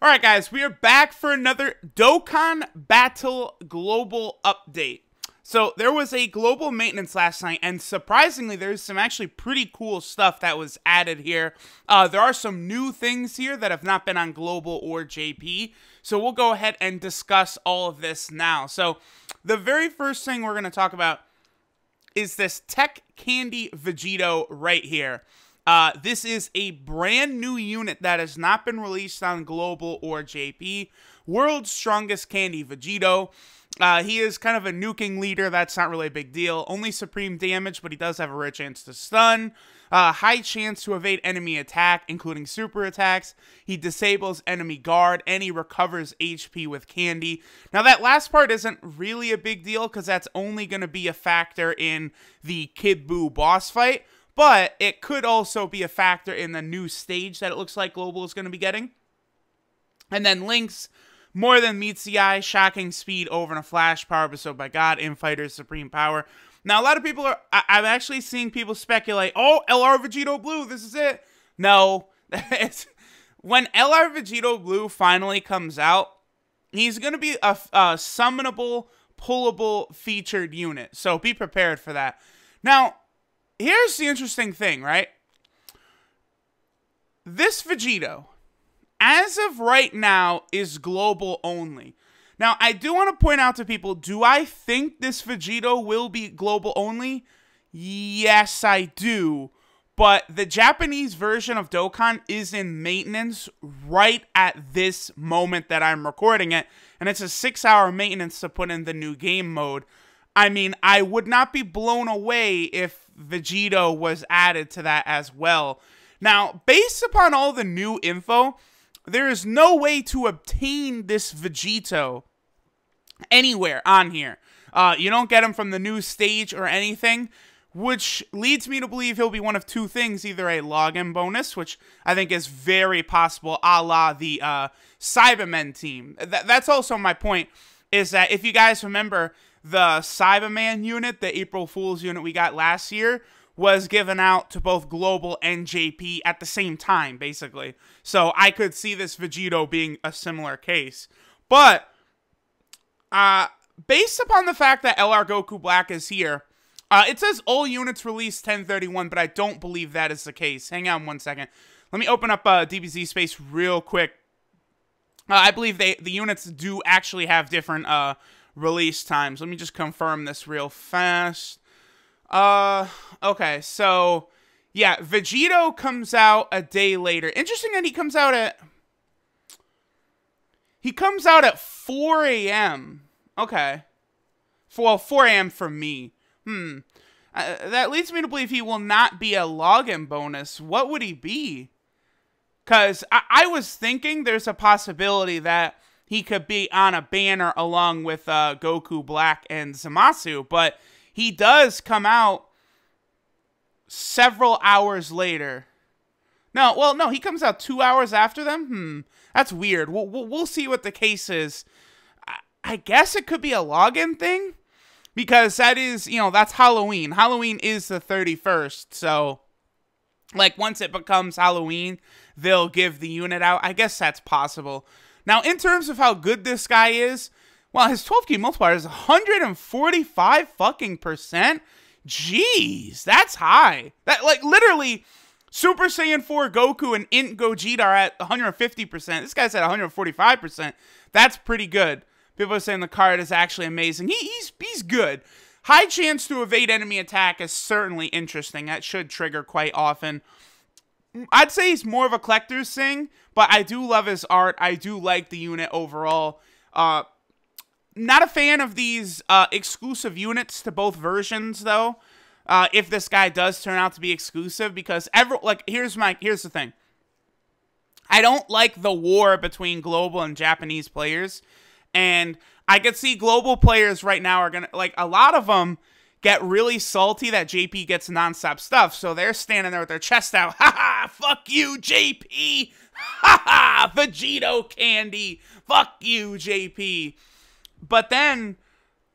Alright guys, we are back for another Dokkan Battle Global Update. So, there was a global maintenance last night, and surprisingly, there's some actually pretty cool stuff that was added here. There are some new things here that have not been on Global or JP, so we'll go ahead and discuss all of this now. So, the very first thing we're going to talk about is this TEQ Candy Vegito right here. This is a brand new unit that has not been released on Global or JP. World's Strongest Candy Vegito. He is kind of a nuking leader. That's not really a big deal. Only supreme damage, but he does have a rare chance to stun. High chance to evade enemy attack, including super attacks. He disables enemy guard, and he recovers HP with candy. Now, that last part isn't really a big deal, because that's only going to be a factor in the Kid Buu boss fight. But it could also be a factor in the new stage that it looks like Global is going to be getting. And then Link's more than meets the eye, shocking speed over in a flash, power bestowed by God, Infighter's supreme power. Now, a lot of people are, I'm actually seeing people speculate, oh, LR Vegito Blue, this is it. No, when LR Vegito Blue finally comes out, he's going to be a summonable, pullable, featured unit. So be prepared for that. Now, here's the interesting thing, right? This Vegito, as of right now, is global only. Now, I do want to point out to people, do I think this Vegito will be global only? Yes, I do. But the Japanese version of Dokkan is in maintenance right at this moment that I'm recording it. And it's a 6-hour maintenance to put in the new game mode. I mean, I would not be blown away if Vegito was added to that as well. Now, based upon all the new info, there is no way to obtain this Vegito anywhere on here. You don't get him from the new stage or anything, which leads me to believe he'll be one of two things, either a login bonus, which I think is very possible, a la the Cybermen team. That's also my point, is that if you guys remember, the Cyberman unit, the April Fool's unit we got last year, was given out to both Global and JP at the same time, basically. So I could see this Vegito being a similar case. But, based upon the fact that LR Goku Black is here, it says all units released 10/31, but I don't believe that is the case. Hang on one second. Let me open up DBZ space real quick. I believe the units do actually have different release times. Let me just confirm this real fast. Okay, so yeah, Vegito comes out a day later. Interesting that he comes out at 4 a.m. Okay. Well, 4 a.m. for me. That leads me to believe he will not be a login bonus. What would he be? Because I was thinking there's a possibility that he could be on a banner along with Goku Black and Zamasu, but he does come out several hours later. No, well, no, he comes out 2 hours after them? That's weird. We'll see what the case is. I guess it could be a login thing, because that is, you know, that's Halloween. Halloween is the 31st, so, like, once it becomes Halloween, they'll give the unit out. I guess that's possible. Now, in terms of how good this guy is, well, his 12 key multiplier is 145 fucking %. Jeez, that's high. That, like, literally, Super Saiyan 4 Goku and Int Gogeta are at 150%. This guy's at 145%. That's pretty good. People are saying the card is actually amazing. He's good. High chance to evade enemy attack is certainly interesting. That should trigger quite often. I'd say he's more of a collector's thing, but I do love his art. I do like the unit overall. Not a fan of these exclusive units to both versions, though. If this guy does turn out to be exclusive, because here's the thing. I don't like the war between global and Japanese players, and I could see global players right now are gonna, like, a lot of them get really salty that JP gets nonstop stuff, so they're standing there with their chest out. Ha ha! Fuck you, JP! Ha ha! Vegito candy! Fuck you, JP! But then,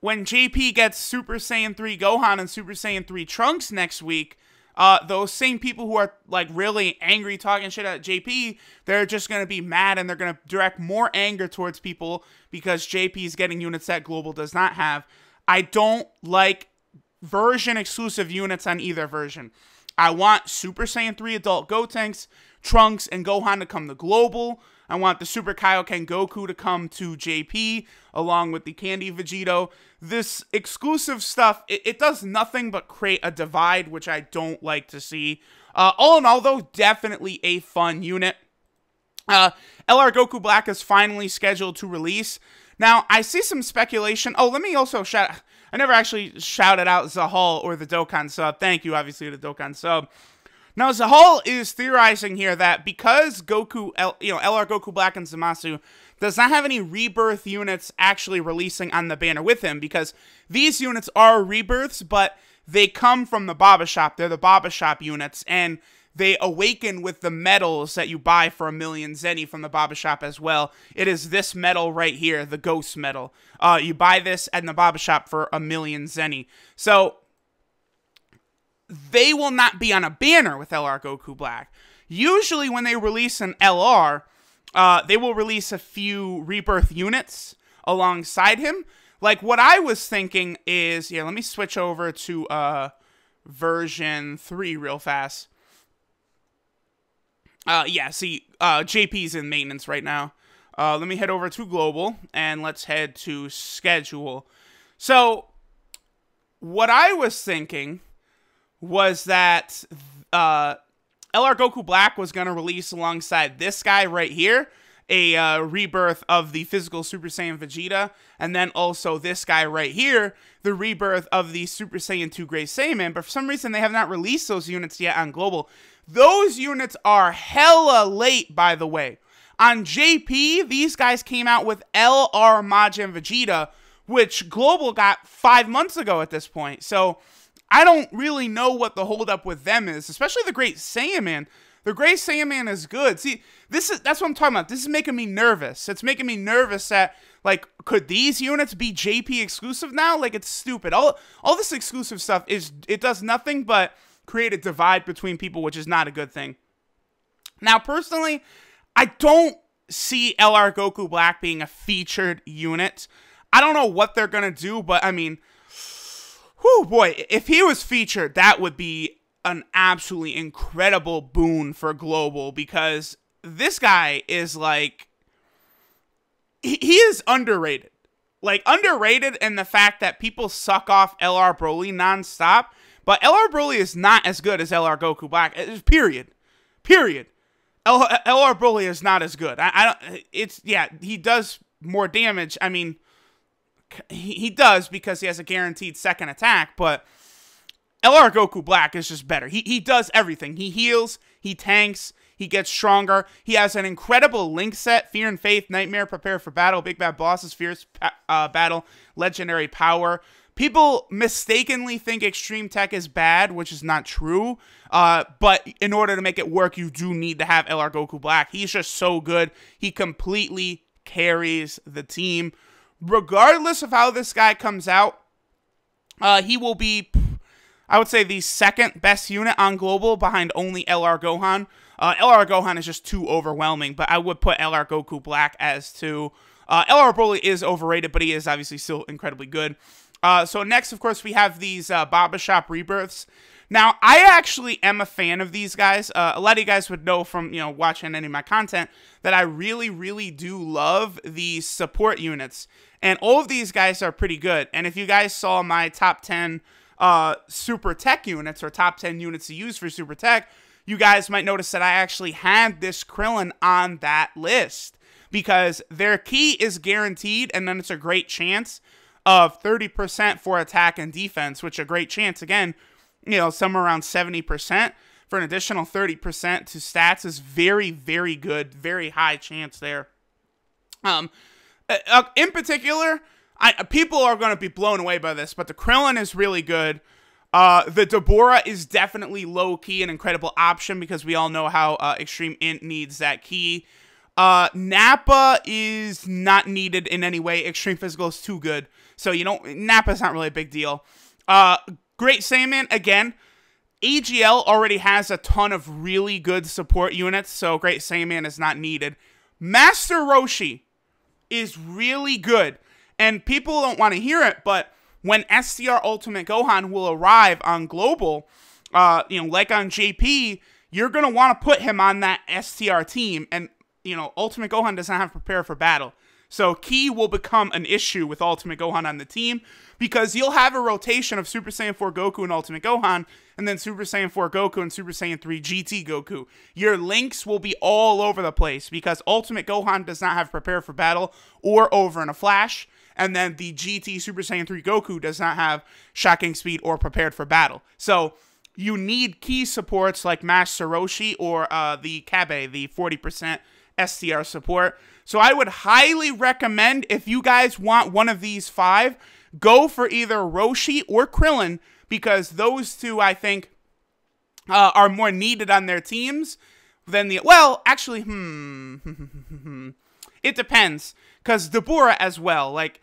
when JP gets Super Saiyan 3 Gohan and Super Saiyan 3 Trunks next week, those same people who are like really angry talking shit at JP, they're just going to be mad and they're going to direct more anger towards people because JP is getting units that Global does not have. I don't like version exclusive units on either version. I want Super Saiyan 3 adult Gotenks, Trunks, and Gohan to come to Global. I want the Super Kaioken Goku to come to JP, along with the Candy Vegito. This exclusive stuff, it does nothing but create a divide, which I don't like to see. All in all, though, definitely a fun unit. LR Goku Black is finally scheduled to release. Now, I see some speculation. Oh, let me also shout... I never actually shouted out Zahal or the Dokkan sub. Thank you, obviously, to the Dokkan sub. Now, Zahal is theorizing here that because LR Goku Black and Zamasu does not have any rebirth units actually releasing on the banner with him, because these units are rebirths, but they come from the Baba Shop. They're the Baba Shop units, and they awaken with the medals that you buy for 1,000,000 Zenny from the Baba Shop as well. It is this medal right here, the Ghost medal. You buy this at the Baba Shop for 1,000,000 Zenny. So they will not be on a banner with LR Goku Black. Usually when they release an LR, they will release a few rebirth units alongside him. Like what I was thinking is, yeah, let me switch over to version 3 real fast. Yeah, see, JP's in maintenance right now. Let me head over to Global, and let's head to Schedule. So, what I was thinking was that LR Goku Black was going to release alongside this guy right here, a rebirth of the physical Super Saiyan Vegeta, and then also this guy right here, the rebirth of the Super Saiyan 2 Great Saiyaman, but for some reason they have not released those units yet on Global. Those units are hella late, by the way. On JP, these guys came out with LR Majin Vegeta, which Global got 5 months ago at this point. So, I don't really know what the holdup with them is, especially the Great Saiyaman. The Great Saiyaman is good. See, that's what I'm talking about. This is making me nervous. It's making me nervous that, like, could these units be JP exclusive now? Like, it's stupid. All this exclusive stuff, it does nothing but create a divide between people, which is not a good thing. Now, personally, I don't see LR Goku Black being a featured unit. I don't know what they're going to do, but, I mean, whew, boy, if he was featured, that would be an absolutely incredible boon for Global, because this guy is, like, he is underrated. Like, underrated in the fact that people suck off LR Broly nonstop. But LR Broly is not as good as LR Goku Black. Period. Period. LR Broly is not as good. Yeah, he does more damage. I mean, he does because he has a guaranteed second attack, but LR Goku Black is just better. He does everything. He heals, he tanks, he gets stronger. He has an incredible link set: Fear and Faith, Nightmare, Prepare for Battle, Big Bad Bosses, Fierce Battle, Legendary Power. People mistakenly think Extreme Tech is bad, which is not true. But in order to make it work, you do need to have LR Goku Black. He's just so good. He completely carries the team. Regardless of how this guy comes out, he will be, I would say, the second best unit on Global behind only LR Gohan. LR Gohan is just too overwhelming, but I would put LR Goku Black as 2. LR Broly is overrated, but he is obviously still incredibly good. So next, of course, we have these Baba Shop Rebirths. Now, I actually am a fan of these guys. A lot of you guys would know from, watching any of my content that I really, really do love the support units. And all of these guys are pretty good. And if you guys saw my top 10 Super TEQ units, or top 10 units to use for Super TEQ, you guys might notice that I actually had this Krillin on that list, because their ki is guaranteed, and then it's a great chance of 30% for attack and defense, which a great chance, again, somewhere around 70% for an additional 30% to stats is very, very good. Very high chance there. In particular, people are going to be blown away by this, but the Krillin is really good. The Deborah is definitely low-key an incredible option, because we all know how Extreme Int needs that key. Nappa is not needed in any way. Extreme Physical is too good. So, Nappa's not really a big deal. Great Saiyaman, again, AGL already has a ton of really good support units, so Great Saiyaman is not needed. Master Roshi is really good, and people don't want to hear it, but when STR Ultimate Gohan will arrive on Global, like on JP, you're going to want to put him on that STR team, and, Ultimate Gohan does not have to prepare for battle. So Ki will become an issue with Ultimate Gohan on the team, because you'll have a rotation of Super Saiyan 4 Goku and Ultimate Gohan, and then Super Saiyan 4 Goku and Super Saiyan 3 GT Goku. Your links will be all over the place, because Ultimate Gohan does not have prepare for battle or over in a flash, and then the GT Super Saiyan 3 Goku does not have shocking speed or prepared for battle. So you need key supports like Master Roshi or the Kabe, the 40% STR support. So I would highly recommend, if you guys want one of these 5, go for either Roshi or Krillin, because those two, I think, are more needed on their teams than the... Well, actually, it depends, because Dabura as well. Like,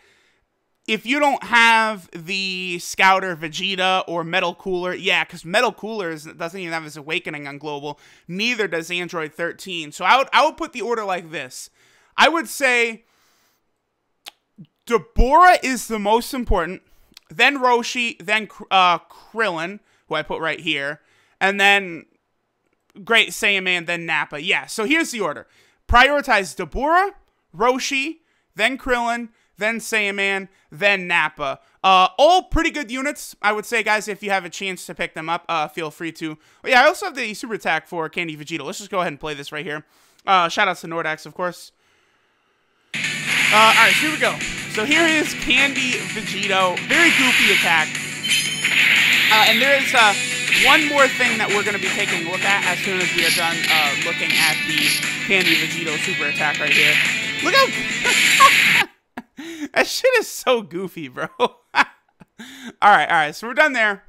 if you don't have the Scouter Vegeta or Metal Cooler, yeah, because Metal Cooler doesn't even have his Awakening on Global. Neither does Android 13. So I would put the order like this. I would say Dabura is the most important, then Roshi, then Krillin, who I put right here, and then Great Saiyaman, then Nappa. Yeah, so here's the order. Prioritize Dabura, Roshi, then Krillin, then Saiyaman, then Nappa. All pretty good units, I would say, guys. If you have a chance to pick them up, feel free to. But yeah, I also have the Super Attack for Candy Vegito. Let's just go ahead and play this right here. Shout out to Nordax, of course. Alright, so here we go. So here is Candy Vegito. Very goofy attack. And there is one more thing that we're going to be taking a look at as soon as we are done looking at the Candy Vegito super attack right here. Look how... That shit is so goofy, bro. Alright, so we're done there.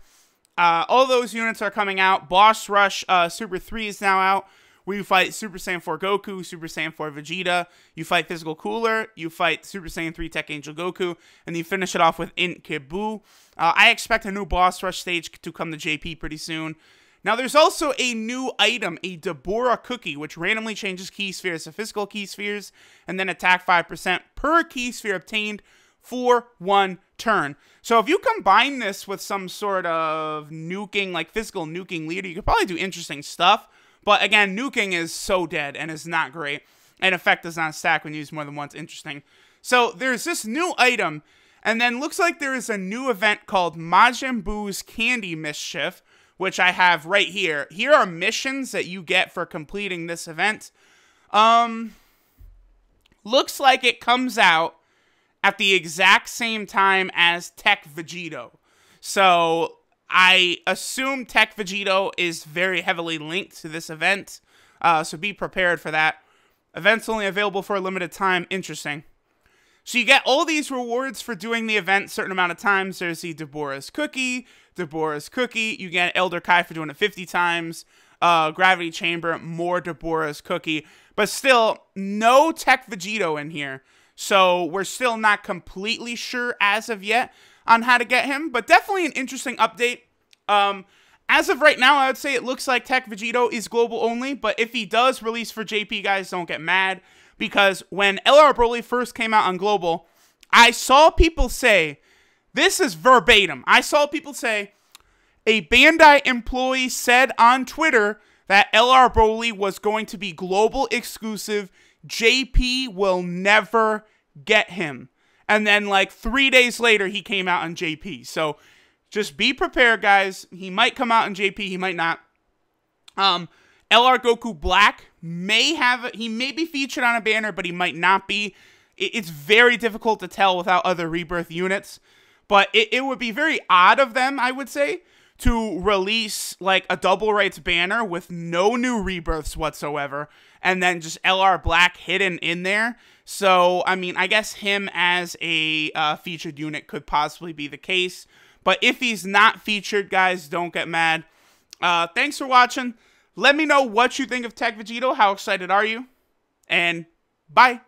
All those units are coming out. Boss Rush Super 3 is now out, where you fight Super Saiyan 4 Goku, Super Saiyan 4 Vegeta, you fight Physical Cooler, you fight Super Saiyan 3 TEQ Angel Goku, and you finish it off with Int Kibu. I expect a new Boss Rush stage to come to JP pretty soon. Now, there's also a new item, a Dabura Cookie, which randomly changes key spheres to physical key spheres, and then attack 5% per key sphere obtained for 1 turn. So if you combine this with some sort of nuking, like physical nuking leader, you could probably do interesting stuff. But again, nuking is so dead and is not great. And effect does not stack when used more than once. Interesting. So there's this new item, and then looks like there is a new event called Majin Buu's Candy Mischief, which I have right here. Here are missions that you get for completing this event. Looks like it comes out at the exact same time as TEQ Vegito. So I assume TEQ Vegito is very heavily linked to this event, so be prepared for that. Event's only available for a limited time. Interesting. So you get all these rewards for doing the event a certain amount of times. There's the Dabura's Cookie. You get Elder Kai for doing it 50 times. Gravity Chamber, more Dabura's Cookie. But still, no TEQ Vegito in here. So we're still not completely sure as of yet on how to get him, but definitely an interesting update. As of right now, I would say it looks like TEQ Vegito is global only, but if he does release for JP, guys, don't get mad, because when LR Broly first came out on global, I saw people say, this is verbatim, I saw people say, a Bandai employee said on Twitter that LR Broly was going to be global exclusive, JP will never get him. And then, like, 3 days later, he came out on JP. So, just be prepared, guys. He might come out on JP. He might not. LR Goku Black he may be featured on a banner, but he might not be. It's very difficult to tell without other Rebirth units. But it would be very odd of them, I would say, to release, like, a double rights banner with no new Rebirths whatsoever, and then just LR Black hidden in there. So, I mean, I guess him as a featured unit could possibly be the case. But if he's not featured, guys, don't get mad. Thanks for watching. Let me know what you think of TEQ Vegito. How excited are you? And bye.